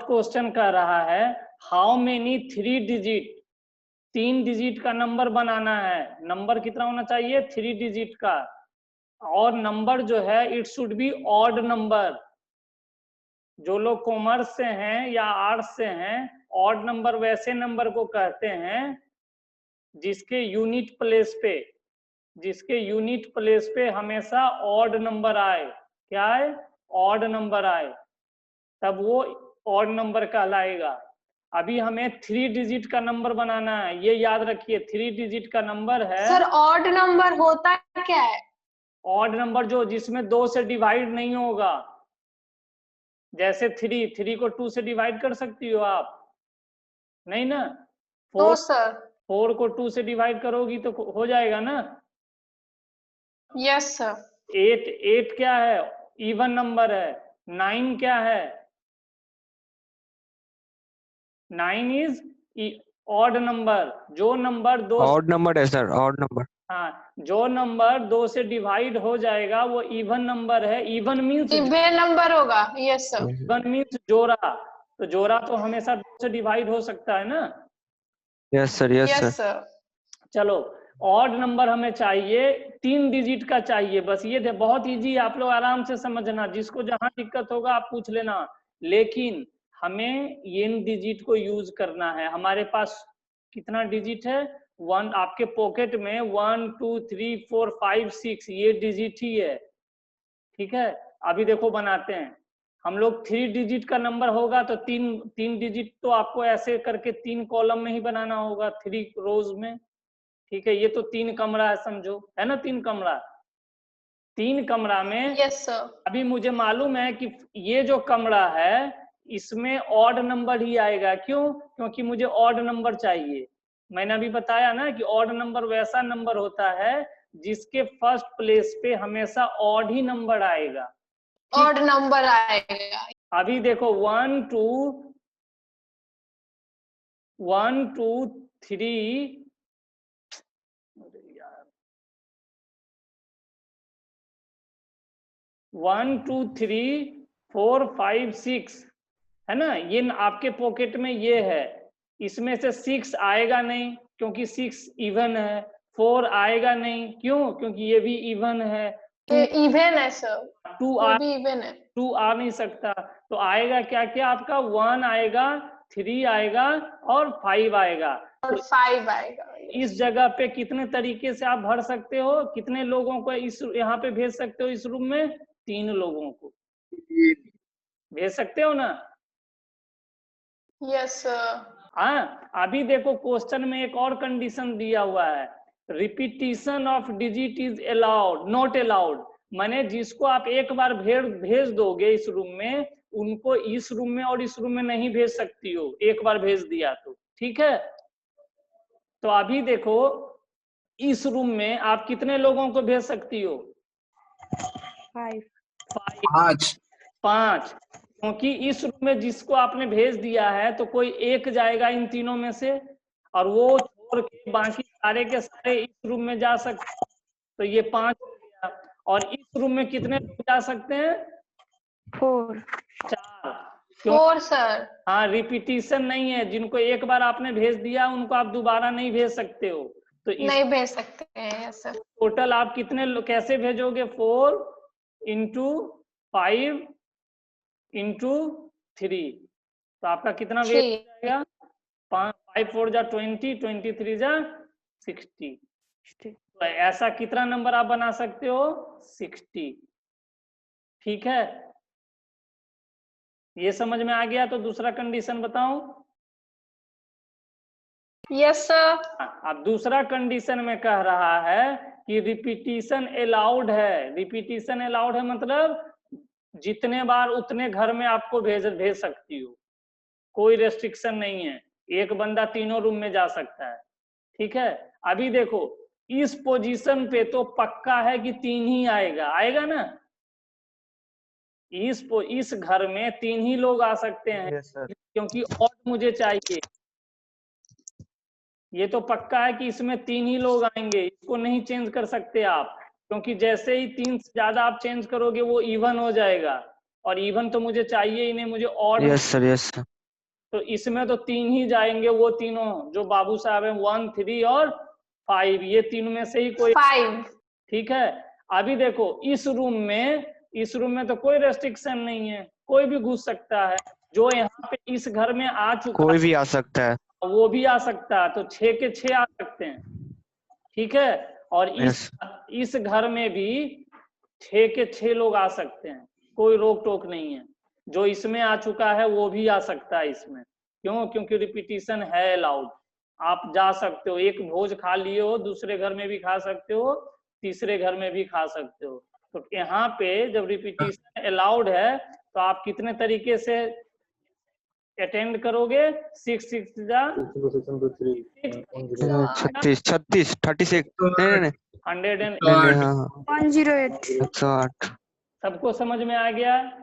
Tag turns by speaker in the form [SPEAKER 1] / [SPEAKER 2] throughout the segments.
[SPEAKER 1] Question कह रहा है हाउ मेनी 3 डिजिट, 3 डिजिट का नंबर बनाना है। नंबर कितना होना चाहिए? 3 डिजिट का। और नंबर जो है it should be odd number. जो लोग कॉमर्स से हैं या आर्ट्स से हैं, ऑड नंबर वैसे नंबर को कहते हैं जिसके यूनिट प्लेस पे हमेशा ऑड नंबर आए। क्या है? ऑड नंबर आए, तब वो ऑड नंबर कहलाएगा। अभी हमें 3 डिजिट का नंबर बनाना है, ये याद रखिए 3 डिजिट का नंबर है।
[SPEAKER 2] सर ऑड नंबर होता क्या है?
[SPEAKER 1] ऑड नंबर जो जिसमें 2 से डिवाइड नहीं होगा। जैसे 3 को 2 से डिवाइड कर सकती हो आप? नहीं ना।
[SPEAKER 2] तो सर
[SPEAKER 1] 4 को 2 से डिवाइड करोगी तो हो जाएगा ना।
[SPEAKER 2] Yes sir.
[SPEAKER 1] 8 क्या है? इवन नंबर है। 9 क्या है? 9 इज ऑड नंबर। जो नंबर 2
[SPEAKER 3] ऑड नंबर है सर, ऑड नंबर।
[SPEAKER 1] हाँ, जो नंबर 2 से डिवाइड हो जाएगा वो इवन नंबर है। इवन मीन्स
[SPEAKER 2] इवन नंबर होगा। Yes sir.
[SPEAKER 1] इवन मीन्स जोड़ा। तो जोड़ा तो हमेशा 2 से डिवाइड हो सकता है ना।
[SPEAKER 3] Yes sir, yes
[SPEAKER 2] yes
[SPEAKER 3] sir.
[SPEAKER 2] Sir.
[SPEAKER 1] चलो, ऑड नंबर हमें चाहिए, 3 डिजिट का चाहिए। बस ये बहुत इजी, आप लोग आराम से समझना। जिसको जहां दिक्कत होगा आप पूछ लेना। लेकिन हमें इन डिजिट को यूज करना है। हमारे पास कितना डिजिट है? 1। आपके पॉकेट में 1 2 3 4 5 6 ये डिजिट ही है। ठीक है, अभी देखो बनाते हैं हम लोग। 3 डिजिट का नंबर होगा तो तीन डिजिट तो आपको ऐसे करके 3 कॉलम में ही बनाना होगा, 3 रोज में। ठीक है, ये तो 3 कमरा है समझो, है ना। 3 कमरा, 3 कमरा में
[SPEAKER 2] यस सर।
[SPEAKER 1] अभी मुझे मालूम है कि ये जो कमरा है इसमें ऑड नंबर ही आएगा। क्यों? क्योंकि मुझे ऑड नंबर चाहिए। मैंने अभी बताया ना कि ऑड नंबर वैसा नंबर होता है जिसके फर्स्ट प्लेस पे हमेशा ऑड ही नंबर आएगा।
[SPEAKER 2] ऑड नंबर आएगा।
[SPEAKER 1] अभी देखो 1 2 3 1 2 3 4 5 6 है ना। ये आपके पॉकेट में ये है। इसमें से 6 आएगा नहीं क्योंकि 6 इवन है। 4 आएगा नहीं, क्यों? क्योंकि ये भी इवन है।
[SPEAKER 2] इवन है सर।
[SPEAKER 1] 2 आ नहीं सकता। तो आएगा क्या क्या आपका? 1 आएगा, 3 आएगा और 5 आएगा।
[SPEAKER 2] और 5 आएगा।
[SPEAKER 1] इस जगह पे कितने तरीके से आप भर सकते हो? कितने लोगों को इस यहाँ पे भेज सकते हो? इस रूम में 3 लोगों को भेज सकते हो ना।
[SPEAKER 2] Yes sir.
[SPEAKER 1] हाँ, अभी देखो क्वेश्चन में एक और कंडीशन दिया हुआ है, repetition of digit is allowed not allowed. माने जिसको आप एक बार भेज दोगे इस रूम में, उनको इस रूम में और इस रूम में नहीं भेज सकती हो, एक बार भेज दिया तो। ठीक है, तो अभी देखो इस रूम में आप कितने लोगों को भेज सकती हो? 5। क्योंकि इस रूम में जिसको आपने भेज दिया है तो कोई एक जाएगा इन तीनों में से, और वो छोड़ के बाकी सारे के सारे इस रूम में जा सकते हैं। तो ये 5 हो गया। और इस रूम में कितने लोग जा सकते हैं? 4।
[SPEAKER 2] 4 सर।
[SPEAKER 1] हाँ, रिपीटिशन नहीं है। जिनको एक बार आपने भेज दिया उनको आप दोबारा नहीं भेज सकते हो। तो
[SPEAKER 2] नहीं भेज सकते हैं सर।
[SPEAKER 1] टोटल आप कितने कैसे भेजोगे? 4 इंटू 5 इंटू 3। तो आपका कितना वेट हो जाएगा? 5 4 जा 20, 23 जा 60। तो ऐसा कितना नंबर आप बना सकते हो? 60। ठीक है, ये समझ में आ गया। तो दूसरा कंडीशन बताऊं?
[SPEAKER 2] Yes sir.
[SPEAKER 1] अब दूसरा कंडीशन में कह रहा है कि रिपीटिशन अलाउड है। रिपीटिशन अलाउड है मतलब जितने बार उतने घर में आपको भेज सकती हो, कोई रेस्ट्रिक्शन नहीं है। एक बंदा तीनों रूम में जा सकता है। ठीक है, अभी देखो इस पोजीशन पे तो पक्का है कि 3 ही आएगा, आएगा ना। इस घर में 3 ही लोग आ सकते हैं। क्योंकि और मुझे चाहिए, ये तो पक्का है कि इसमें 3 ही लोग आएंगे, इसको नहीं चेंज कर सकते आप। क्योंकि जैसे ही 3 से ज्यादा आप चेंज करोगे वो इवन हो जाएगा, और इवन तो मुझे चाहिए ही नहीं, मुझे odd.
[SPEAKER 3] Yes sir, yes sir.
[SPEAKER 1] तो इसमें तो 3 ही जाएंगे, वो तीनों जो बाबू साहब हैं 1, 3 और 5, ये तीनों में से ही कोई
[SPEAKER 2] 5।
[SPEAKER 1] ठीक है। अभी देखो इस रूम में तो कोई रेस्ट्रिक्शन नहीं है, कोई भी घुस सकता है। जो यहाँ पे इस घर में आ चुका
[SPEAKER 3] कोई भी आ सकता है।
[SPEAKER 1] वो भी आ सकता है, तो 6 के 6 आ सकते हैं, ठीक है। और इस घर में भी 6 के 6 लोग आ सकते हैं, कोई रोक टोक नहीं है। जो इसमें आ चुका है वो भी आ सकता है इसमें, क्यों? क्योंकि रिपीटिशन है अलाउड। आप जा सकते हो, एक भोज खा लिए हो, दूसरे घर में भी खा सकते हो, तीसरे घर में भी खा सकते हो। तो यहाँ पे जब रिपीटिशन अलाउड है तो आप कितने तरीके से अटेंड करोगे? 6 6 जा
[SPEAKER 3] 36 36 नहीं
[SPEAKER 2] 108।
[SPEAKER 3] 108।
[SPEAKER 1] सबको समझ में आ गया?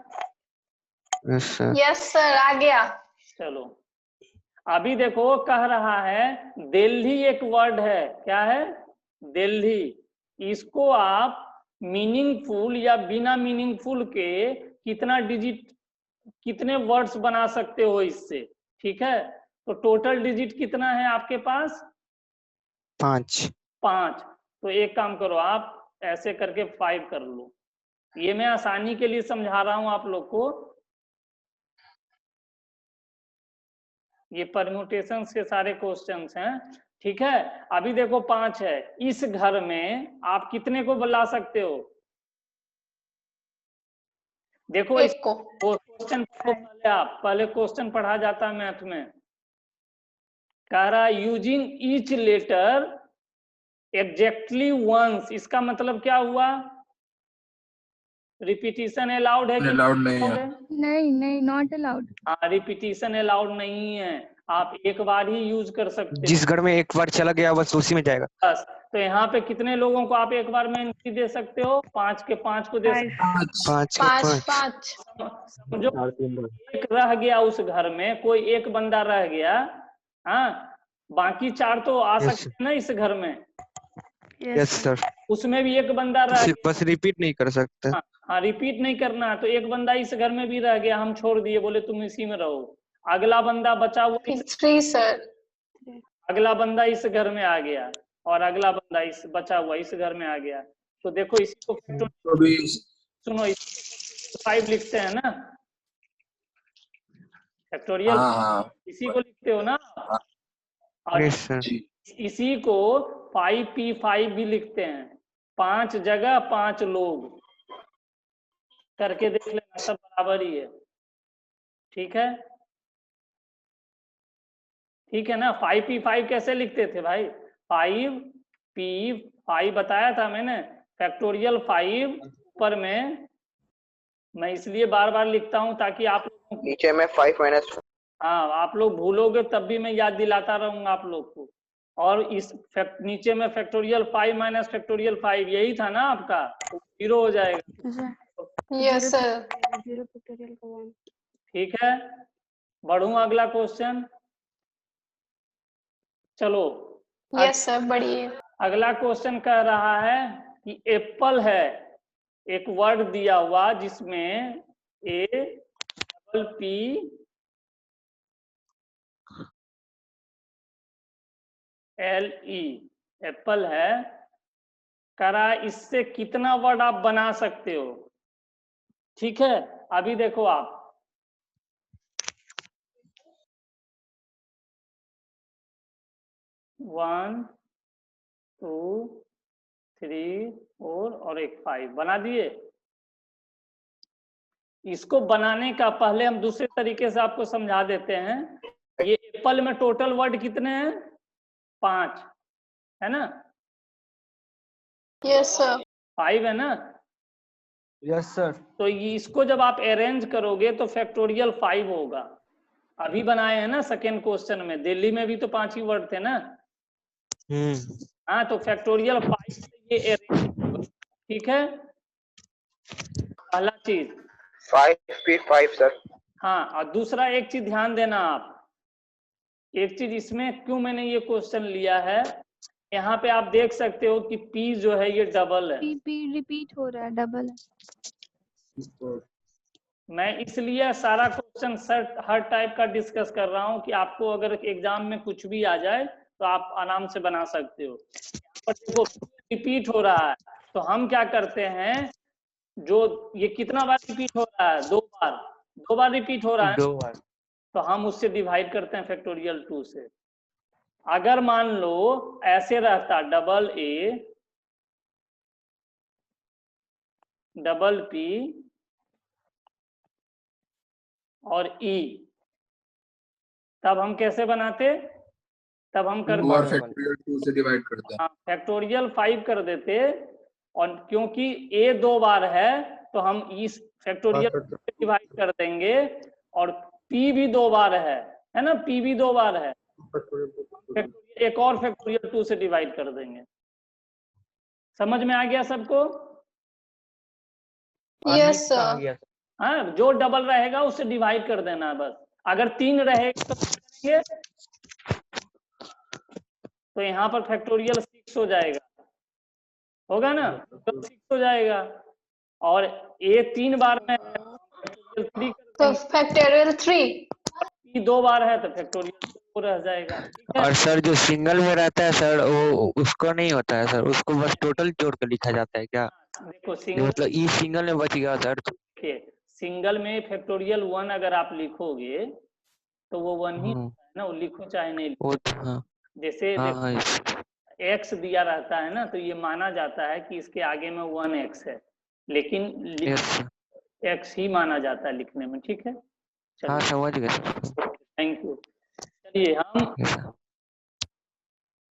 [SPEAKER 3] Yes sir.
[SPEAKER 2] यस सर, आ गया।
[SPEAKER 1] चलो अभी देखो कह रहा है दिल्ली एक वर्ड है, क्या है? दिल्ली। इसको आप मीनिंगफुल या बिना मीनिंगफुल के कितना डिजिट, कितने वर्ड्स बना सकते हो इससे, ठीक है। तो टोटल डिजिट कितना है आपके पास?
[SPEAKER 3] 5।
[SPEAKER 1] 5। तो एक काम करो, आप ऐसे करके 5 कर लो। ये मैं आसानी के लिए समझा रहा हूं आप लोग को, ये परम्यूटेशन के सारे क्वेश्चंस हैं, ठीक है। अभी देखो 5 है, इस घर में आप कितने को बुला सकते हो? देखो इस क्वेश्चन पहले आप पहले क्वेश्चन पढ़ा जाता है मैथ में, कह रहा using each letter exactly once. इसका मतलब क्या हुआ? रिपीटिशन अलाउड है कि
[SPEAKER 4] अलाउड नहीं है?
[SPEAKER 2] नहीं, नॉट अलाउड।
[SPEAKER 1] हाँ, रिपीटिशन अलाउड नहीं है, आप एक बार ही यूज कर सकते
[SPEAKER 3] जिस घर में एक बार चला गया बस उसी में जाएगा।
[SPEAKER 1] बस। तो यहाँ पे कितने लोगों को आप एक बार में एंट्री दे सकते हो? 5 के 5 को दे सकते हो।
[SPEAKER 3] 5 के 5।
[SPEAKER 2] 5।
[SPEAKER 1] समझो एक रह गया उस घर में, कोई एक बंदा रह गया, हाँ, बाकी 4 तो आ सकते हैं ना इस घर में।
[SPEAKER 3] Yes sir.
[SPEAKER 1] उसमें भी एक बंदा रह गया,
[SPEAKER 3] बस रिपीट नहीं कर सकते।
[SPEAKER 1] हाँ रिपीट नहीं करना। तो एक बंदा इस घर में भी रह गया, हम छोड़ दिए, बोले तुम इसी में रहो। अगला बंदा बचा हुआ
[SPEAKER 2] 3 सर।
[SPEAKER 1] अगला बंदा इस घर में आ गया और अगला बंदा इस बचा हुआ इस घर में आ गया। तो देखो इसी को सुनो, 5 लिखते हैं ना, फैक्टोरियल इसी को लिखते हो ना। और इसी को 5p5 भी लिखते हैं, 5 जगह 5 लोग करके देख लेना, सब बराबर ही है, ठीक है। ठीक है ना। 5p5 कैसे लिखते थे भाई? 5p5 बताया था मैंने, फैक्टोरियल 5 ऊपर में मैं इसलिए बार बार लिखता हूं ताकि आप लोग
[SPEAKER 3] नीचे में 5 माइनस,
[SPEAKER 1] हाँ आप लोग भूलोगे तब भी मैं याद दिलाता रहूंगा आप लोग को। और इस नीचे में फैक्टोरियल 5 माइनस फैक्टोरियल 5 यही था ना आपका, 0 हो जाएगा।
[SPEAKER 2] Yes sir.
[SPEAKER 1] ठीक है, बढ़ूं अगला क्वेश्चन। चलो
[SPEAKER 2] यस सर, बढ़िए।
[SPEAKER 1] अगला क्वेश्चन कह रहा है कि एप्पल है, एक वर्ड दिया हुआ जिसमें APP LE एप्पल है, करा इससे कितना वर्ड आप बना सकते हो? ठीक है, अभी देखो आप 1 2 3 4 और एक 5 बना दिए। इसको बनाने का पहले हम दूसरे तरीके से आपको समझा देते हैं। ये एप्पल में टोटल वर्ड कितने हैं? 5 है ना?
[SPEAKER 2] Yes sir.
[SPEAKER 1] 5 है ना?
[SPEAKER 3] Yes sir.
[SPEAKER 1] तो इसको जब आप अरेंज करोगे तो फैक्टोरियल 5 होगा। अभी बनाए हैं ना सेकेंड क्वेश्चन में, दिल्ली में भी तो 5 ही वर्ड थे ना। हाँ, तो फैक्टोरियल 5 से ये अरेंज होगा, ठीक है। पहला चीज
[SPEAKER 3] 5p5 सर।
[SPEAKER 1] हाँ, और दूसरा एक चीज ध्यान देना आप, एक चीज इसमें क्यों मैंने ये क्वेश्चन लिया है, यहाँ पे आप देख सकते हो कि P जो है ये डबल है,
[SPEAKER 2] P रिपीट हो रहा है, डबल है।
[SPEAKER 1] मैं इसलिए सारा क्वेश्चन हर टाइप का डिस्कस कर रहा हूं कि आपको अगर एग्जाम में कुछ भी आ जाए तो आप आराम से बना सकते हो। पर देखो रिपीट हो रहा है तो हम क्या करते हैं, जो ये कितना बार रिपीट हो रहा है, 2 बार रिपीट हो रहा है,
[SPEAKER 3] 2 बार।
[SPEAKER 1] तो हम उससे डिवाइड करते हैं फैक्टोरियल 2 से। अगर मान लो ऐसे रहता डबल ए डबल पी और ई, तब हम कैसे बनाते, तब हम करते
[SPEAKER 4] फैक्टोरियल 2 से डिवाइड करते हैं।
[SPEAKER 1] फैक्टोरियल 5 कर देते, और क्योंकि ए 2 बार है तो हम इस फैक्टोरियल से डिवाइड कर देंगे, और पी भी 2 बार है ना, पी भी 2 बार है, एक और फैक्टोरियल 2 से डिवाइड कर देंगे। समझ में आ गया सबको?
[SPEAKER 2] Yes sir.
[SPEAKER 1] हाँ, जो डबल रहेगा उससे डिवाइड कर देना है बस। अगर 3 रहेगा तो करेंगे, तो यहाँ पर फैक्टोरियल 6 हो जाएगा, होगा ना, तो 6 हो जाएगा। और ए 3 बार में है फैक्टोरियल 3 कर
[SPEAKER 2] तो
[SPEAKER 1] देंगे,
[SPEAKER 2] फैक्टोरियल 3।
[SPEAKER 1] पी 2 बार है तो फैक्टोरियल 2 रह जाएगा। ठीक है?
[SPEAKER 3] और सर जो सिंगल में रहता है सर वो उसको नहीं होता है सर, उसको बस टोटल जोड़ कर लिखा जाता है क्या?
[SPEAKER 1] देखो
[SPEAKER 3] जो
[SPEAKER 1] सिंगल,
[SPEAKER 3] मतलब ई सिंगल में बच गया सर।
[SPEAKER 1] देखिए सिंगल में फैक्टोरियल 1 अगर आप लिखोगे तो वो 1 ही होता है ना, वो लिखो चाहे नहीं लिखो।
[SPEAKER 3] वो हाँ
[SPEAKER 1] जैसे
[SPEAKER 3] हाँ
[SPEAKER 1] x दिया रहता है ना, तो ये माना जाता है कि इसके आगे में 1x है, लेकिन
[SPEAKER 3] यस
[SPEAKER 1] x ही माना जाता है लिखने में। ठीक है,
[SPEAKER 3] हाँ
[SPEAKER 1] चलिए,
[SPEAKER 3] समझ गए सर।
[SPEAKER 1] Thank you. चलिए हम
[SPEAKER 3] यस सर।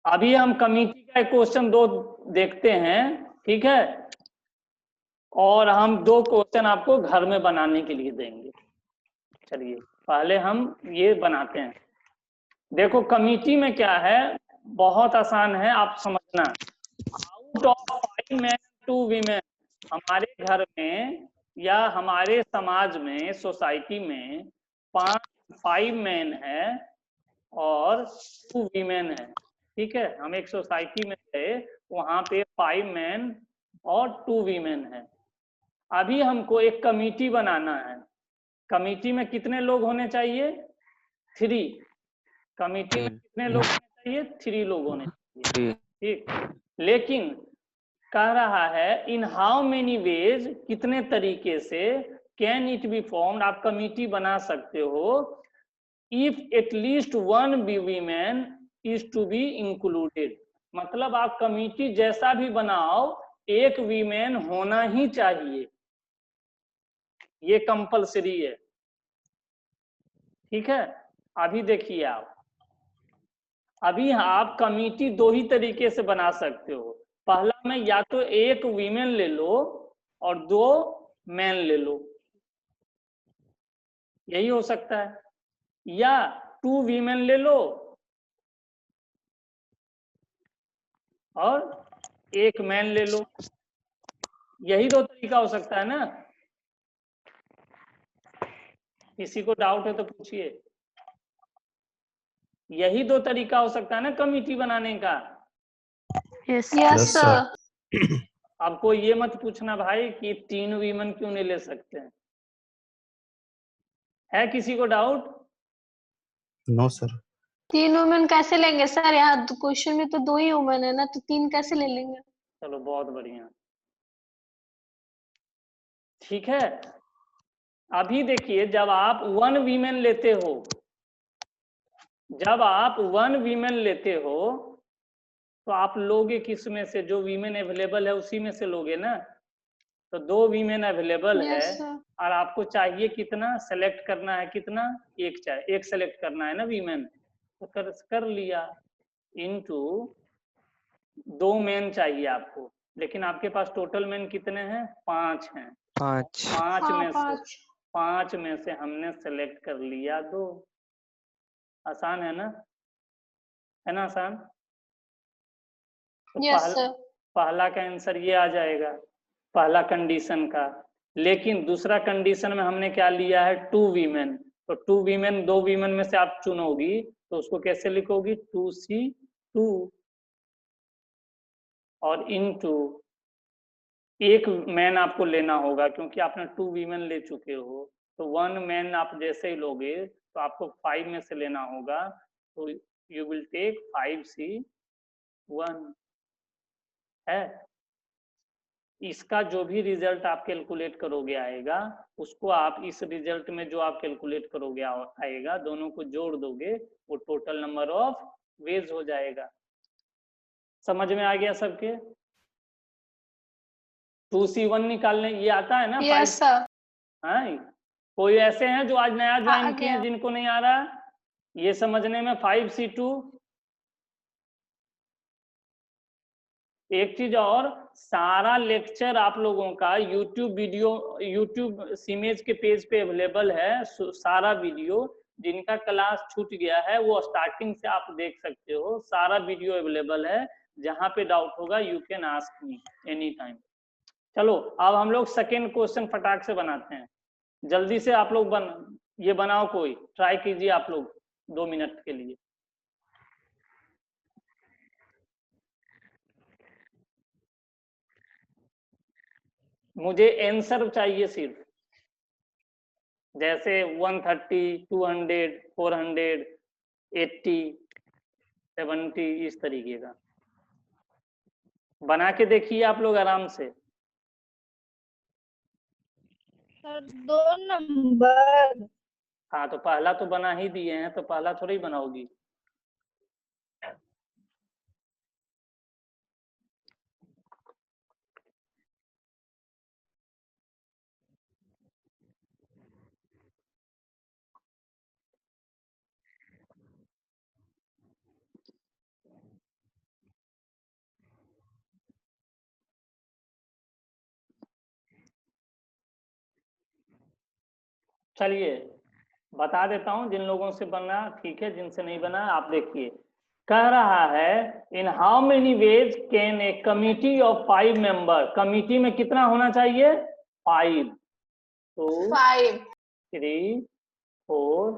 [SPEAKER 1] अभी हम कमिटी का एक क्वेश्चन 2 देखते हैं, ठीक है, और हम 2 क्वेश्चन आपको घर में बनाने के लिए देंगे। चलिए पहले हम ये बनाते हैं। देखो कमिटी में क्या है, बहुत आसान है, आप समझना। आउट ऑफ 5 men 2 women, हमारे घर में या हमारे समाज में, सोसाइटी में 5 men है और 2 women है। ठीक है, हम एक सोसाइटी में गए, वहां पे 5 men और 2 women है। अभी हमको एक कमिटी बनाना है। कमिटी में कितने लोग होने चाहिए? 3। कमिटी में कितने लोग होने चाहिए? 3 लोग होने चाहिए। ठीक, लेकिन कह रहा है इन हाउ मेनी वेज, कितने तरीके से कैन इट बी फॉर्म्ड, आप कमिटी बना सकते हो, if at least 1 women is to be included. मतलब आप कमिटी जैसा भी बनाओ, एक वीमेन होना ही चाहिए, ये कंपलसरी है। ठीक है, अभी देखिए आप, अभी आप कमिटी 2 ही तरीके से बना सकते हो। पहला में या तो एक वीमेन ले लो और 2 मैन ले लो, यही हो सकता है, या 2 वीमेन ले लो और एक मैन ले लो, यही 2 तरीका हो सकता है ना। किसी को डाउट है तो पूछिए, यही 2 तरीका हो सकता है ना कमिटी बनाने का।
[SPEAKER 2] Yes sir.
[SPEAKER 1] अब कोई ये मत पूछना भाई कि 3 वीमेन क्यों नहीं ले सकते हैं, है किसी को डाउट?
[SPEAKER 4] No sir.
[SPEAKER 2] 3 वुमेन कैसे लेंगे सर? यहाँ क्वेश्चन में तो 2 ही वुमेन है ना, तो 3 कैसे ले लेंगे?
[SPEAKER 1] चलो बहुत बढ़िया, ठीक है। अभी देखिए जब आप 1 वीमेन लेते हो, जब आप 1 वीमेन लेते हो तो आप लोगे किस में से? जो वीमेन अवेलेबल है उसी में से लोगे ना। तो 2 वीमेन अवेलेबल है
[SPEAKER 2] यस सर।
[SPEAKER 1] और आपको चाहिए कितना, सेलेक्ट करना है कितना, एक चाहिए, एक सेलेक्ट करना है ना वीमेन, तो कर लिया, इनटू 2 मेन चाहिए आपको, लेकिन आपके पास टोटल मेन कितने हैं? 5 हैं।
[SPEAKER 3] 5
[SPEAKER 1] 5 में से हमने सेलेक्ट कर लिया 2। आसान है ना, है ना आसान? तो
[SPEAKER 2] यस सर।
[SPEAKER 1] पहला का आंसर ये आ जाएगा, पहला कंडीशन का। लेकिन दूसरा कंडीशन में हमने क्या लिया है? 2 वीमेन। तो 2 वीमेन, 2 वीमेन में से आप चुनोगी तो उसको कैसे लिखोगी? 2C2 और इनटू एक मैन आपको लेना होगा, क्योंकि आपने 2 वीमेन ले चुके हो, तो 1 मैन आप जैसे ही लोगे तो आपको 5 में से लेना होगा, तो यू विल टेक 5C1 है। इसका जो भी रिजल्ट आप कैलकुलेट करोगे आएगा, उसको आप इस रिजल्ट में जो आप कैलकुलेट करोगे आएगा, दोनों को जोड़ दोगे, वो टोटल नंबर ऑफ वेज हो जाएगा। समझ में आ गया सबके? 2C1 निकालने ये आता है ना?
[SPEAKER 2] Yes sir.
[SPEAKER 1] हाँ, कोई ऐसे हैं जो आज नया ज्वाइन किए हैं
[SPEAKER 2] गया।
[SPEAKER 1] जिनको नहीं आ रहा ये समझने में? 5C2। एक चीज और, सारा लेक्चर आप लोगों का यूट्यूब वीडियो, यूट्यूब सीमेज के पेज पे अवेलेबल है। सारा वीडियो, जिनका क्लास छूट गया है वो स्टार्टिंग से आप देख सकते हो, सारा वीडियो अवेलेबल है। जहां पे डाउट होगा you can ask me any time. चलो अब हम लोग सेकेंड क्वेश्चन फटाक से बनाते हैं। जल्दी से आप लोग ये बनाओ, कोई ट्राई कीजिए आप लोग 2 मिनट के लिए। मुझे आंसर चाहिए सिर्फ, जैसे 130, 200, 400, 80, 70, इस तरीके का बना के देखिए आप लोग आराम से।
[SPEAKER 5] Sir 2 number.
[SPEAKER 1] हाँ तो पहला तो बना ही दिए हैं, तो पहला थोड़ी बनाओगी। चलिए बता देता हूं, जिन लोगों से बना ठीक है, जिनसे नहीं बना आप देखिए। कह रहा है in how many ways can a committee of 5 member, committee में कितना होना चाहिए? 5, 2,
[SPEAKER 2] 5
[SPEAKER 1] 3, 4,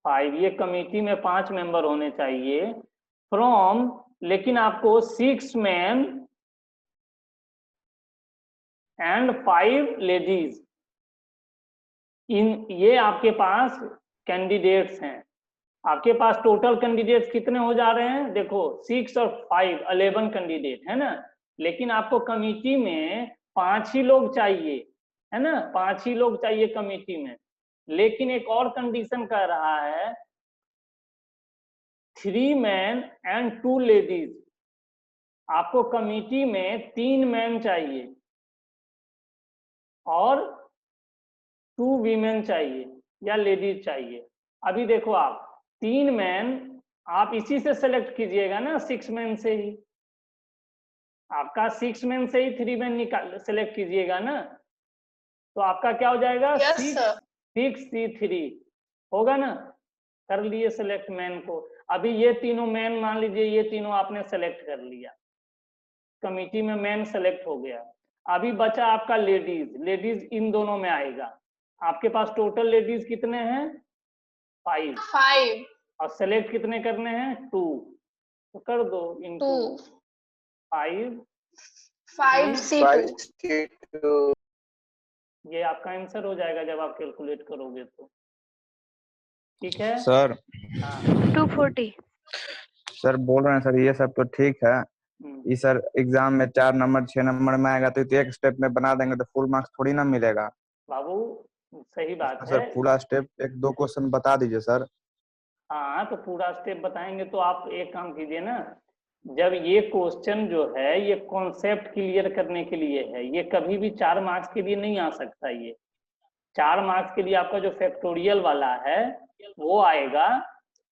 [SPEAKER 1] 5, ये कमिटी में 5 मेंबर होने चाहिए। फ्रॉम, लेकिन आपको 6 मैन एंड 5 लेडीज, ये आपके पास कैंडिडेट्स हैं। आपके पास टोटल कैंडिडेट्स कितने हो जा रहे हैं? देखो 6 और 5 11 कैंडिडेट है ना, लेकिन आपको कमिटी में 5 ही लोग चाहिए, है ना, 5 ही लोग चाहिए कमिटी में। लेकिन एक और कंडीशन कह रहा है 3 मैन एंड 2 लेडीज, आपको कमिटी में 3 मैन चाहिए और 2 वीमेन चाहिए या लेडीज चाहिए। अभी देखो आप 3 मैन आप इसी से सेलेक्ट कीजिएगा ना, 6 मैन से ही, आपका 6 मैन से ही 3 मैन निकाल सेलेक्ट कीजिएगा ना, तो आपका क्या हो जाएगा?
[SPEAKER 2] Yes sir.
[SPEAKER 1] 6C3 होगा ना। कर लिए सेलेक्ट मैन को। अभी ये तीनों मैन मान लीजिए, ये तीनों आपने सेलेक्ट कर लिया, कमिटी में मैन सेलेक्ट हो गया। अभी बचा आपका लेडीज, लेडीज इन दोनों में आएगा। आपके पास टोटल लेडीज कितने हैं? 5 और सेलेक्ट कितने करने हैं? 2, तो कर दो इनटू 5
[SPEAKER 2] 5C2।
[SPEAKER 1] ये आपका आंसर हो जाएगा जब आप कैलकुलेट करोगे तो। ठीक है
[SPEAKER 6] सर।
[SPEAKER 1] हाँ
[SPEAKER 5] 240।
[SPEAKER 6] सर बोल रहे हैं सर ये सब तो ठीक है,
[SPEAKER 1] हम्म।
[SPEAKER 6] ये सर एग्जाम में 4 नंबर 6 नंबर में आएगा तो एक स्टेप में बना देंगे तो फुल मार्क्स थोड़ी ना मिलेगा।
[SPEAKER 1] बाबू सही बात
[SPEAKER 6] सर
[SPEAKER 1] है।
[SPEAKER 6] पूरा स्टेप 1-2 क्वेश्चन बता दीजिए सर।
[SPEAKER 1] हाँ तो पूरा स्टेप बताएंगे तो आप एक काम कीजिए ना, जब ये क्वेश्चन जो है ये कॉन्सेप्ट क्लियर करने के लिए है, ये कभी भी 4 मार्क्स के लिए नहीं आ सकता। ये 4 मार्क्स के लिए आपका जो फैक्टोरियल वाला है वो आएगा,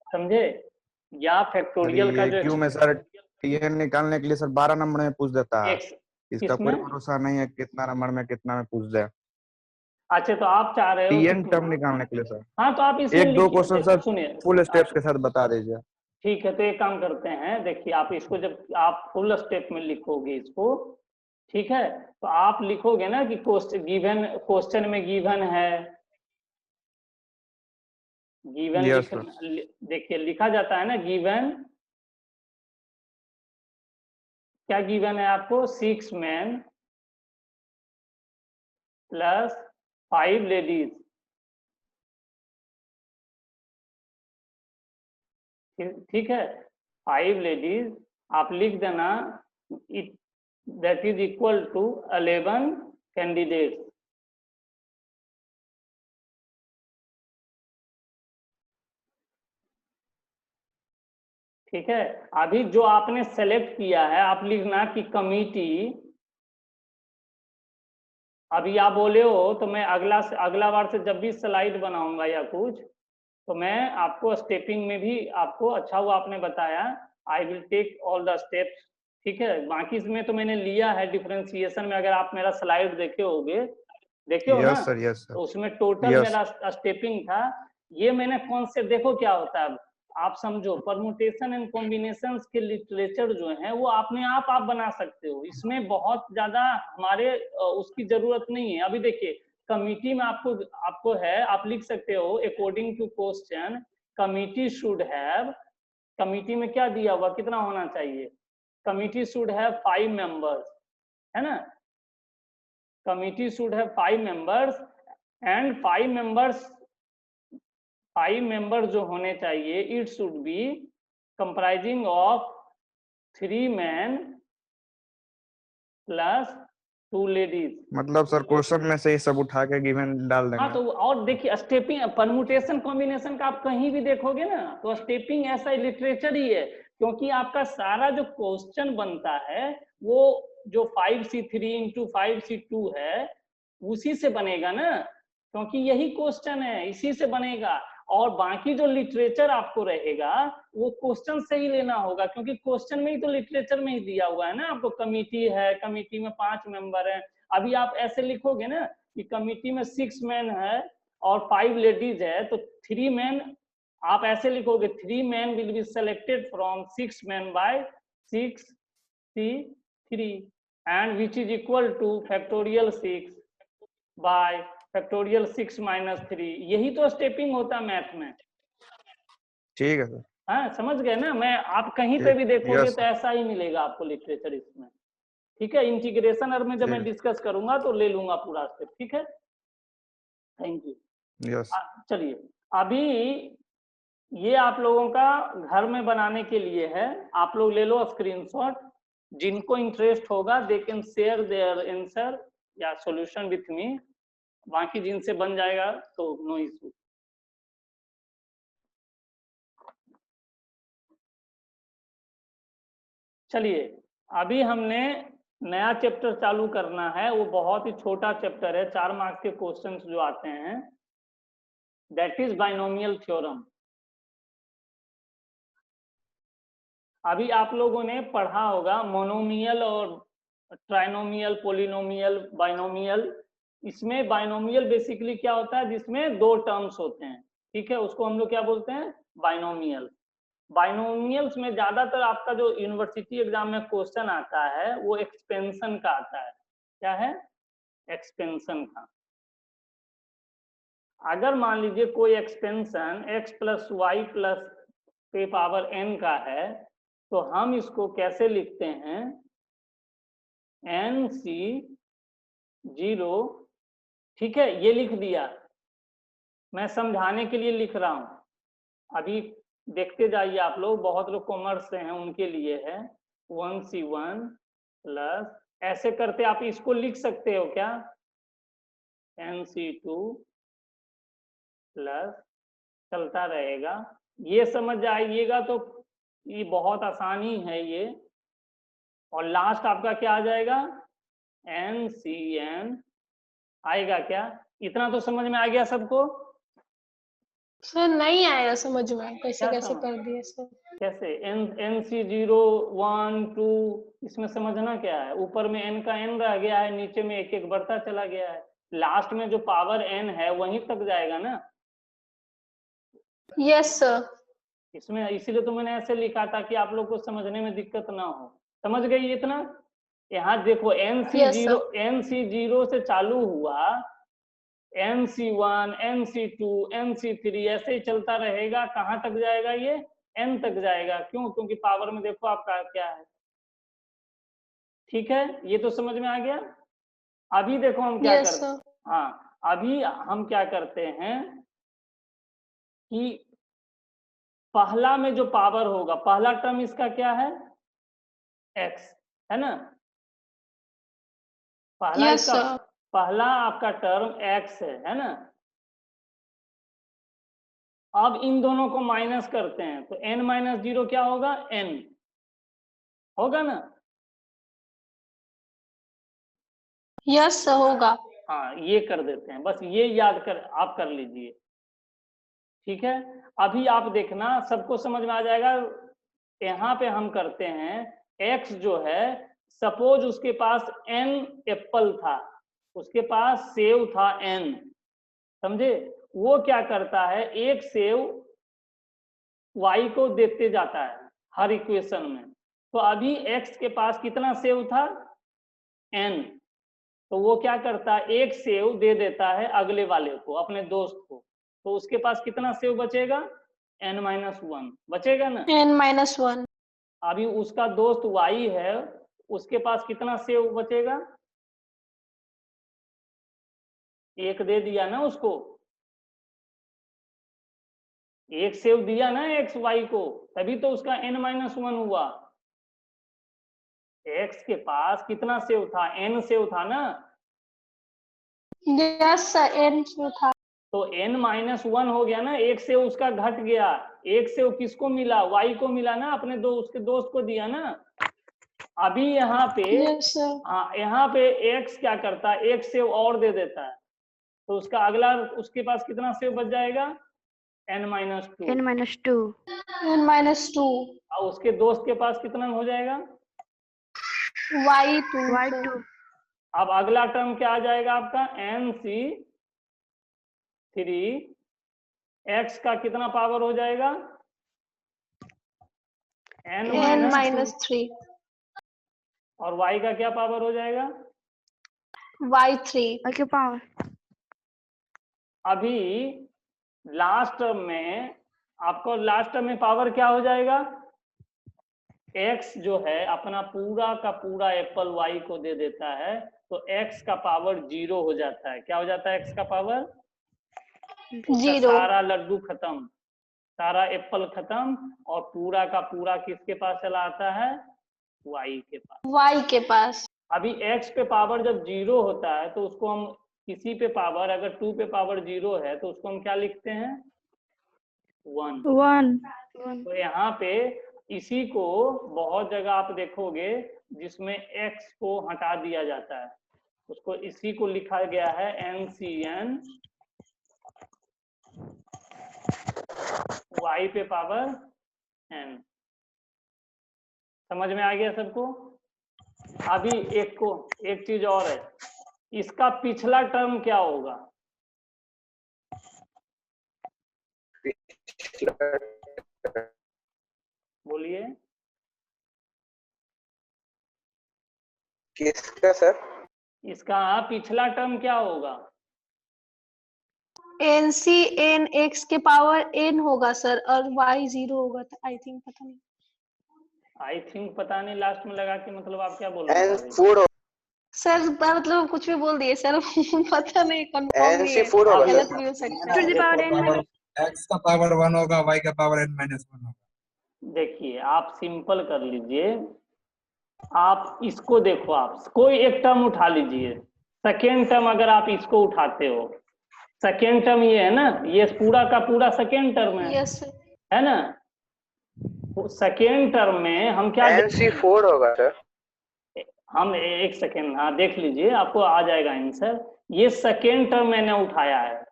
[SPEAKER 1] समझे? या फैक्टोरियल का जो
[SPEAKER 6] क्यों में सर टीएन निकालने के लिए सर 12 नंबर में पूछ देता है, इसका कोई
[SPEAKER 1] किसमें?
[SPEAKER 6] भरोसा नहीं है कितना नंबर में कितना में पूछ दे।
[SPEAKER 1] अच्छा तो आप चाह रहे हो
[SPEAKER 6] टीएन
[SPEAKER 1] कि
[SPEAKER 6] टर्म निकालने के लिए सर
[SPEAKER 1] हाँ तो आप इसमें
[SPEAKER 6] 1-2 क्वेश्चन सर
[SPEAKER 1] सुनिए
[SPEAKER 6] फुल स्टेप्स के साथ बता दीजिए।
[SPEAKER 1] ठीक है तो एक काम करते हैं, देखिए आप इसको जब आप फुल स्टेप में लिखोगे इसको, ठीक है, तो आप लिखोगे ना कि गिवन, क्वेश्चन में गिवन है, गिवन
[SPEAKER 6] Yes,
[SPEAKER 1] देखिए लिखा जाता है ना गिवन, क्या गिवन है आपको? 6 मैन प्लस 5 लेडीज ठीक है, 5 लेडीज आप लिख देना, it that is equal to 11 candidates. ठीक है, अभी जो आपने सेलेक्ट किया है आप लिखना कि कमिटी, अभी आप बोले हो तो मैं अगला बार से जब भी स्लाइड बनाऊंगा या कुछ, तो मैं आपको स्टेपिंग में भी आपको, अच्छा हुआ आपने बताया, I will take all the steps. ठीक है, बाकी इसमें तो मैंने लिया है डिफरेंशिएशन में, अगर आप मेरा स्लाइड देखे हो ना,
[SPEAKER 6] यस सर, यस
[SPEAKER 1] तो
[SPEAKER 6] सर।
[SPEAKER 1] उसमें टोटल
[SPEAKER 6] Yes.
[SPEAKER 1] मेरा स्टेपिंग था। ये मैंने कॉन्सेप्ट, देखो क्या होता है, आप समझो, परमुटेशन एंड कॉम्बिनेशन के लिटरेचर जो है वो अपने आप बना सकते हो, इसमें बहुत ज्यादा हमारे उसकी जरूरत नहीं है। अभी देखिए कमिटी में आपको है, आप लिख सकते हो according to question committee should have, committee में क्या दिया हुआ, कितना होना चाहिए, कमिटी शुड हैव 5 मेंबर्स, है ना, committee should have 5 members and 5 members जो होने चाहिए, it should be comprising of 3 man plus 2 ladies.
[SPEAKER 6] मतलब सर क्वेश्चन में से ही सब उठा के गिवन डाल
[SPEAKER 1] हाँ,
[SPEAKER 6] देंगे।
[SPEAKER 1] तो और देखिए स्टेपिंग, परमुटेशन कॉम्बिनेशन का आप कहीं भी देखोगे ना तो स्टेपिंग ऐसा लिटरेचर ही है, क्योंकि आपका सारा जो क्वेश्चन बनता है वो जो 5C3 इंटू 5C2 है उसी से बनेगा ना, क्योंकि यही क्वेश्चन है, इसी से बनेगा। और बाकी जो लिटरेचर आपको रहेगा वो क्वेश्चन से ही लेना होगा, क्योंकि क्वेश्चन में ही तो लिटरेचर में ही दिया हुआ है ना आपको, कमिटी है, कमिटी में 5 मेंबर है। अभी आप ऐसे लिखोगे ना कि कमिटी में 6 मैन है और 5 लेडीज है, तो 3 मैन आप ऐसे लिखोगे, 3 man will be selected from 6 man by 6C3 and which is equal to factorial 6 by factorial 6 minus 3। यही तो स्टेपिंग होता है मैथ में।
[SPEAKER 6] ठीक है सर।
[SPEAKER 1] हाँ, समझ गए ना, मैं आप कहीं पे भी देखोगे
[SPEAKER 6] यस
[SPEAKER 1] तो ऐसा ही मिलेगा आपको लिटरेचर इसमें। ठीक है, इंटीग्रेशन और में जब मैं डिस्कस करूंगा तो ले लूंगा पूरा स्टेप। ठीक है, थैंक यू।
[SPEAKER 6] यस।
[SPEAKER 1] चलिए, अभी ये आप लोगों का घर में बनाने के लिए है, आप लोग ले लो स्क्रीनशॉट, जिनको इंटरेस्ट होगा they can share their answer या सॉल्यूशन विथ मी, बाकी जिनसे बन जाएगा तो नो इशू। चलिए, अभी हमने नया चैप्टर चालू करना है, वो बहुत ही छोटा चैप्टर है, 4 मार्क्स के क्वेश्चंस जो आते हैं, दैट इज बाइनोमियल थ्योरम। अभी आप लोगों ने पढ़ा होगा मोनोमियल और ट्राइनोमियल, पोलिनोमियल, बाइनोमियल। इसमें बाइनोमियल बेसिकली क्या होता है, जिसमें 2 टर्म्स होते हैं। ठीक है, उसको हम लोग क्या बोलते हैं, बाइनोमियल। बाइनोमियल्स में ज्यादातर आपका जो यूनिवर्सिटी एग्जाम में क्वेश्चन आता है वो एक्सपेंशन का आता है। क्या है, एक्सपेंशन का। अगर मान लीजिए कोई expansion x plus y plus के पावर n का है, तो हम इसको कैसे लिखते हैं, NC0। ठीक है, ये लिख दिया, मैं समझाने के लिए लिख रहा हूं, अभी देखते जाइए आप लोग, बहुत लोग कॉमर्स से हैं उनके लिए है 1C1 प्लस, ऐसे करते आप इसको लिख सकते हो क्या, NC2 प्लस, चलता रहेगा। ये समझ आइएगा तो ये बहुत आसानी है ये। और लास्ट आपका क्या आ जाएगा, NCN आएगा क्या, इतना तो समझ में आ गया सबको।
[SPEAKER 2] सर नहीं आया समझ में, कैसे
[SPEAKER 1] क्या
[SPEAKER 2] कैसे
[SPEAKER 1] समझ?
[SPEAKER 2] कर दिए सर।
[SPEAKER 1] कैसे, NC0 1 2, इसमें समझना क्या है, ऊपर में n का n रह गया है, नीचे में एक एक बढ़ता चला गया है, लास्ट में जो पावर n है वहीं तक जाएगा ना।
[SPEAKER 2] Yes sir.
[SPEAKER 1] इसमें इसीलिए तो मैंने ऐसे लिखा था कि आप लोग को समझने में दिक्कत ना हो। समझ गई इतना। यहाँ देखो NC0 से चालू हुआ, NC1 NC2 NC3 ऐसे ही चलता रहेगा, कहाँ तक जाएगा ये, n तक जाएगा। क्यों, क्योंकि पावर में देखो आपका क्या है। ठीक है, ये तो समझ में आ गया। अभी देखो हम क्या
[SPEAKER 2] यस
[SPEAKER 1] करते हैं,
[SPEAKER 2] सर।
[SPEAKER 1] हाँ अभी हम क्या करते हैं कि पहला में जो पावर होगा, पहला टर्म इसका क्या है, x, है ना। पहला
[SPEAKER 2] यस
[SPEAKER 1] इसका
[SPEAKER 2] सर।
[SPEAKER 1] पहला आपका टर्म x है ना। अब इन दोनों को माइनस करते हैं तो n माइनस 0 क्या होगा, n होगा ना।
[SPEAKER 2] यस सर होगा।
[SPEAKER 1] हाँ ये कर देते हैं, बस ये याद कर आप कर लीजिए, ठीक है। अभी आप देखना सबको समझ में आ जाएगा। यहाँ पे हम करते हैं, x जो है, सपोज उसके पास n एप्पल था, उसके पास सेव था n, समझे। वो क्या करता है, एक सेव y को देते जाता है हर इक्वेशन में। तो अभी x के पास कितना सेव था, n, तो वो क्या करता है, एक सेव दे देता है अगले वाले को, अपने दोस्त को। तो उसके पास कितना सेव बचेगा, n-1 बचेगा ना।
[SPEAKER 2] n-1।
[SPEAKER 1] अभी उसका दोस्त y है, उसके पास कितना सेव बचेगा, एक दे दिया ना उसको, एक सेव दिया ना x y को, तभी तो उसका n-1 हुआ। x के पास कितना सेव था, n सेव था ना।
[SPEAKER 2] यस सर, n था।
[SPEAKER 1] तो n-1 हो गया ना, एक सेव उसका घट गया, एक सेव किसको मिला, y को मिला ना, अपने उसके दोस्त को दिया ना। अभी यहाँ पे
[SPEAKER 2] यस सर।
[SPEAKER 1] हाँ, यहाँ पे x क्या करता है, एक सेव और दे देता है, तो उसका अगला उसके पास कितना सेव बच जाएगा, n-2।
[SPEAKER 5] n-2
[SPEAKER 2] n-2
[SPEAKER 1] और उसके दोस्त के पास कितना हो जाएगा,
[SPEAKER 2] y2
[SPEAKER 5] y2
[SPEAKER 1] अब अगला टर्म क्या आ जाएगा आपका, nc3, x का कितना पावर हो जाएगा,
[SPEAKER 2] n-3
[SPEAKER 1] और y का क्या पावर हो जाएगा,
[SPEAKER 2] y3।
[SPEAKER 5] y के पावर
[SPEAKER 1] अभी लास्ट टर्म में आपको, लास्ट टर्म में पावर क्या हो जाएगा, x जो है अपना पूरा का पूरा एप्पल y को दे देता है, तो x का पावर 0 हो जाता है। क्या हो जाता है, x का पावर, उसका
[SPEAKER 2] 0।
[SPEAKER 1] सारा लड्डू खत्म, सारा एप्पल खत्म, और पूरा का पूरा किसके पास चला आता है, y के पास।
[SPEAKER 2] y के पास।
[SPEAKER 1] अभी x पे पावर जब 0 होता है तो उसको हम किसी पे पावर, अगर 2 पे पावर 0 है तो उसको हम क्या लिखते हैं, 1।
[SPEAKER 5] 1
[SPEAKER 1] तो यहाँ पे इसी को बहुत जगह आप देखोगे जिसमें x को हटा दिया जाता है, उसको इसी को लिखा गया है NCN, y पे पावर n। समझ में आ गया सबको। अभी एक चीज और है, इसका पिछला टर्म क्या होगा, बोलिए।
[SPEAKER 3] किसका सर?
[SPEAKER 1] इसका पिछला टर्म क्या होगा,
[SPEAKER 2] nc n x के पावर n होगा सर, और y 0 होगा, आई थिंक, पता नहीं।
[SPEAKER 1] आई थिंक पता नहीं, लास्ट में लगा के मतलब आप क्या बोलना चाह रहे
[SPEAKER 3] N4
[SPEAKER 2] सर मतलब कुछ भी बोल दिए सर। पता नहीं, कंफर्म नहीं है,
[SPEAKER 3] NC4 होगा
[SPEAKER 2] गलत
[SPEAKER 3] सर।
[SPEAKER 2] भी हो सकता
[SPEAKER 5] to
[SPEAKER 2] है।
[SPEAKER 5] the power n
[SPEAKER 4] power x का पावर 1 होगा, y का पावर n-1 होगा।
[SPEAKER 1] देखिए आप सिंपल कर लीजिए, आप इसको देखो, आप कोई एक टर्म उठा लीजिए, सेकेंड टर्म अगर आप इसको उठाते हो, सेकेंड टर्म ये है ना, ये पूरा का पूरा सेकेंड टर्म
[SPEAKER 2] यस
[SPEAKER 1] है ना। सेकेंड टर्म में हम क्या
[SPEAKER 3] NC4 होगा सर।
[SPEAKER 1] हम एक सेकेंड, हाँ देख लीजिए, आपको आ जाएगा आंसर। ये सेकेंड टर्म मैंने उठाया है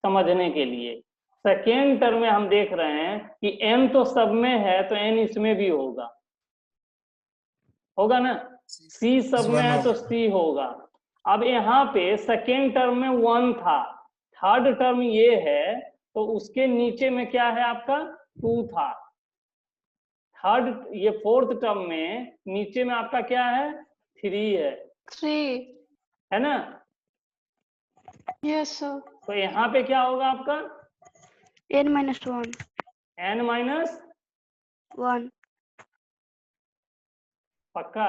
[SPEAKER 1] समझने के लिए। सेकेंड टर्म में हम देख रहे हैं कि n तो सब में है, तो n इसमें भी होगा ना, c सब में है तो c होगा। अब यहाँ पे सेकेंड टर्म में 1 था, थर्ड टर्म ये है, तो उसके नीचे में क्या है आपका, 2 था। थर्ड ये फोर्थ टर्म में नीचे में आपका क्या है, 3 है
[SPEAKER 2] 3।
[SPEAKER 1] है ना।
[SPEAKER 2] Yes sir.
[SPEAKER 1] तो यहाँ पे क्या होगा आपका,
[SPEAKER 5] n-1
[SPEAKER 1] n-1 पक्का।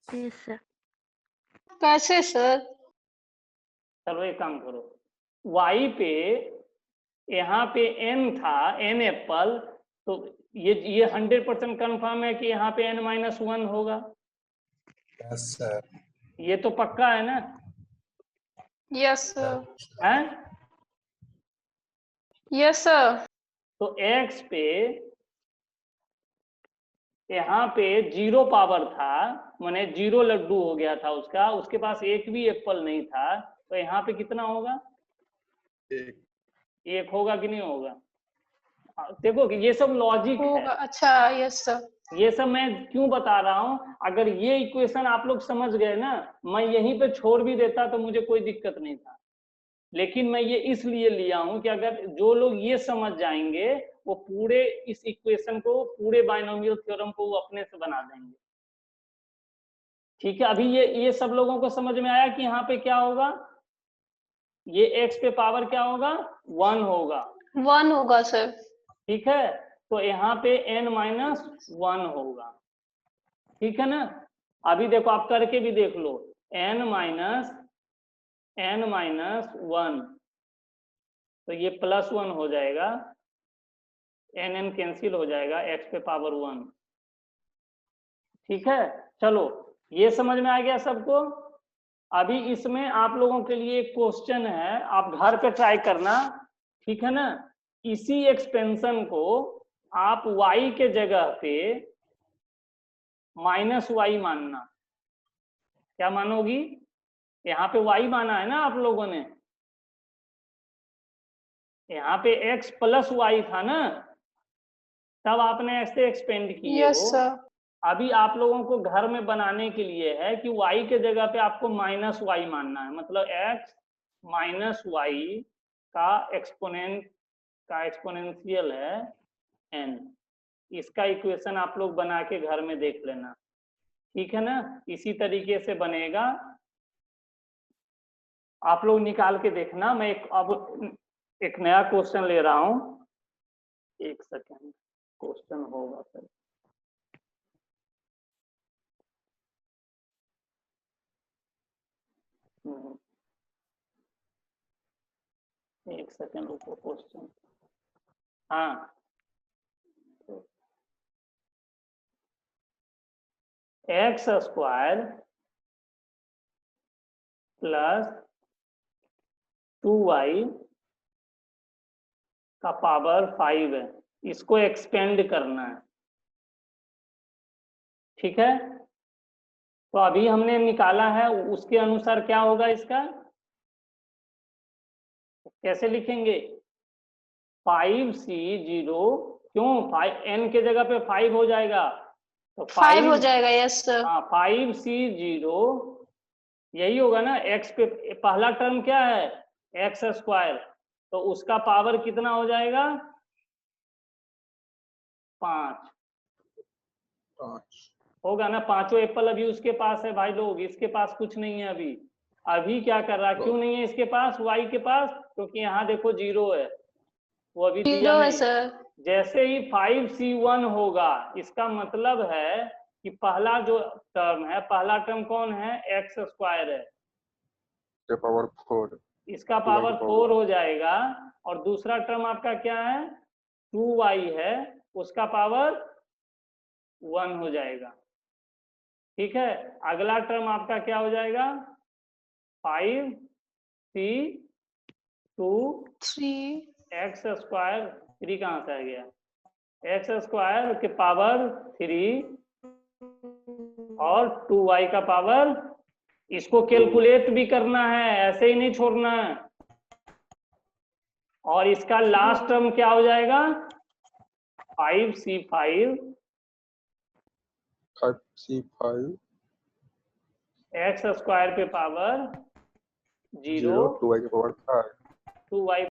[SPEAKER 5] yes sir
[SPEAKER 2] कैसे सर?
[SPEAKER 1] चलो एक काम करो, y पे यहाँ पे n था, n एप्पल, तो ये 100% कंफर्म है कि यहाँ पे n-1 होगा।
[SPEAKER 4] Yes sir.
[SPEAKER 1] ये तो पक्का है ना?
[SPEAKER 2] Yes sir.
[SPEAKER 1] है?
[SPEAKER 2] Yes sir.
[SPEAKER 1] तो x पे यहाँ पे 0 पावर था, माने 0 लड्डू हो गया था उसका, उसके पास एक भी एप्पल नहीं था, तो यहाँ पे कितना होगा? एक होगा कि नहीं होगा? देखो कि ये सब लॉजिक है।
[SPEAKER 2] होगा। अच्छा, यस सर।
[SPEAKER 1] ये सब मैं क्यों बता रहा हूँ, अगर ये इक्वेशन आप लोग समझ गए ना, मैं यहीं पे छोड़ भी देता तो मुझे कोई दिक्कत नहीं था, लेकिन मैं ये इसलिए लिया हूं कि अगर जो लोग ये समझ जाएंगे वो पूरे इस इक्वेशन को, पूरे बाइनोमियल थ्योरम को वो अपने से बना देंगे। ठीक है, अभी ये सब लोगों को समझ में आया कि यहाँ पे क्या होगा? ये x पे पावर क्या होगा? 1 होगा।
[SPEAKER 2] 1 होगा सर।
[SPEAKER 1] ठीक है, तो यहाँ पे n-1 होगा। ठीक है ना? अभी देखो आप करके भी देख लो, n-1, तो ये +1 हो जाएगा, n कैंसिल हो जाएगा, x पे पावर 1। ठीक है, चलो ये समझ में आ गया सबको। अभी इसमें आप लोगों के लिए एक क्वेश्चन है, आप घर पे ट्राई करना। ठीक है ना? इसी एक्सपेंशन को आप y के जगह पे -y मानना। क्या मानोगी? यहाँ पे y माना है ना आप लोगों ने, यहाँ पे x + y था ना, तब आपने ऐसे एक्सपेंड किए
[SPEAKER 2] यस
[SPEAKER 1] हो।
[SPEAKER 2] सर।
[SPEAKER 1] अभी आप लोगों को घर में बनाने के लिए है कि y के जगह पे आपको -y मानना है, मतलब x -y का एक्सपोनेंशियल है n। इसका इक्वेशन आप लोग बना के घर में देख लेना। ठीक है ना? इसी तरीके से बनेगा, आप लोग निकाल के देखना। मैं अब एक नया क्वेश्चन ले रहा हूं, एक सेकेंड, क्वेश्चन होगा सर। एक सेकेंड रुको, क्वेश्चन, हाँ, x² + 2y का पावर 5 है, इसको एक्सपेंड करना है। ठीक है, तो अभी हमने निकाला है, उसके अनुसार क्या होगा इसका, कैसे लिखेंगे? 5c0, क्यों? 5 n के जगह पे 5 हो जाएगा, तो
[SPEAKER 2] 5 हो जाएगा। Yes sir.
[SPEAKER 1] हाँ, 5c0 यही होगा ना। x पे पहला टर्म क्या है? x², तो उसका पावर कितना हो जाएगा? 5 होगा ना। पांचों एप्पल अभी उसके पास है भाई लोग, इसके पास कुछ नहीं है अभी। अभी क्या कर रहा है, क्यों नहीं है इसके पास, y के पास? क्योंकि यहाँ देखो 0 है, वो अभी दिया
[SPEAKER 2] 0 है
[SPEAKER 1] नहीं।
[SPEAKER 2] सर।
[SPEAKER 1] जैसे ही 5c1 होगा, इसका मतलब है कि पहला जो टर्म है, पहला टर्म कौन है? x² है,
[SPEAKER 6] पावर 4,
[SPEAKER 1] इसका पावर 4 हो जाएगा। और दूसरा टर्म आपका क्या है? 2y है, उसका पावर 1 हो जाएगा। ठीक है, अगला टर्म आपका क्या हो जाएगा? 5c2
[SPEAKER 2] 3
[SPEAKER 1] x², 3 कहाँ से आ गया? x² के पावर 3 और 2y का पावर, इसको कैलकुलेट भी करना है, ऐसे ही नहीं छोड़ना है। और इसका लास्ट टर्म क्या हो जाएगा? 5c5 x² पे पावर 0,
[SPEAKER 6] 2y के पावर 5,
[SPEAKER 1] 2y